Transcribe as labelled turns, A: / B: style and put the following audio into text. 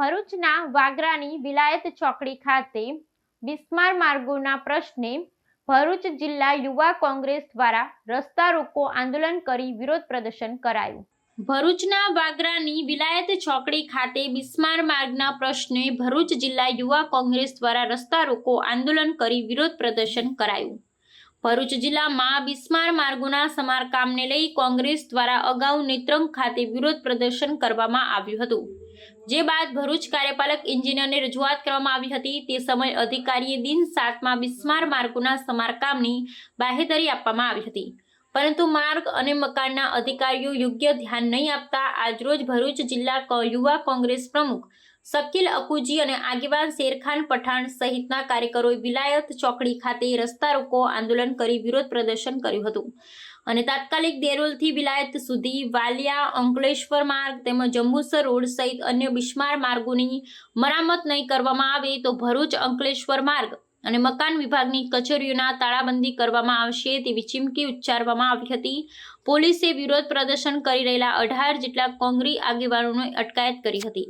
A: ભરૂચના વાગરાની વિલાયત ચોકડી ખાતે બિસ્માર માર્ગોના પ્રશ્ને ભરૂચ જિલ્લા યુવા કોંગ્રેસ દ્વારા રસ્તા રોકો આંદોલન કરી વિરોધ પ્રદર્શન કરાયું। ભરૂચના વાગરાની વિલાયત ચોકડી ખાતે બિસ્માર માર્ગના પ્રશ્ને ભરૂચ જિલ્લા યુવા કોંગ્રેસ દ્વારા રસ્તા રોકો આંદોલન કરી વિરોધ પ્રદર્શન કરાયું। ભરૂચ જિલ્લામાં બિસ્માર માર્ગોના સમારકામને લઈ કોંગ્રેસ દ્વારા અગાઉ નેત્રંગ ખાતે વિરોધ પ્રદર્શન કરવામાં આવ્યું હતું, જે બાદ ભરૂચ કાર્યપાલક એન્જિનિયરને રજૂઆત કરવામાં આવી હતી। તે સમયે અધિકારીએ દિન 7માં બિસ્માર માર્ગોના સમારકામની બાહેધરી આપવામાં આવી હતી, પરંતુ માર્ગ અને મકાનના અધિકારીઓ યોગ્ય ધ્યાન નહીં આપતા આજરોજ ભરૂચ જિલ્લા યુવા કોંગ્રેસ પ્રમુખ શકીલ અકુજી અને આગેવાન શેરખાન પઠાણ સહિતના કાર્યકરોએ વિલાયત ચોકડી ખાતે રસ્તા રોકો આંદોલન કરી વિરોધ પ્રદર્શન કર્યું હતું અને તાત્કાલિક દેરોલથી વિલાયત સુધી વાલિયા અંકલેશ્વર માર્ગ તેમજ જંબુસર રોડ સહિત અન્ય બિસ્માર માર્ગોની મરામત નહીં કરવામાં આવે તો ભરૂચ અંકલેશ્વર માર્ગ અને મકાન વિભાગની કચેરીઓના તાળાબંધી કરવામાં આવશે તેવી ચીમકી ઉચ્ચારવામાં આવી હતી। પોલીસે વિરોધ પ્રદર્શન કરી રહેલા 18 જેટલા કોંગ્રેસ આગેવાનોની અટકાયત કરી હતી।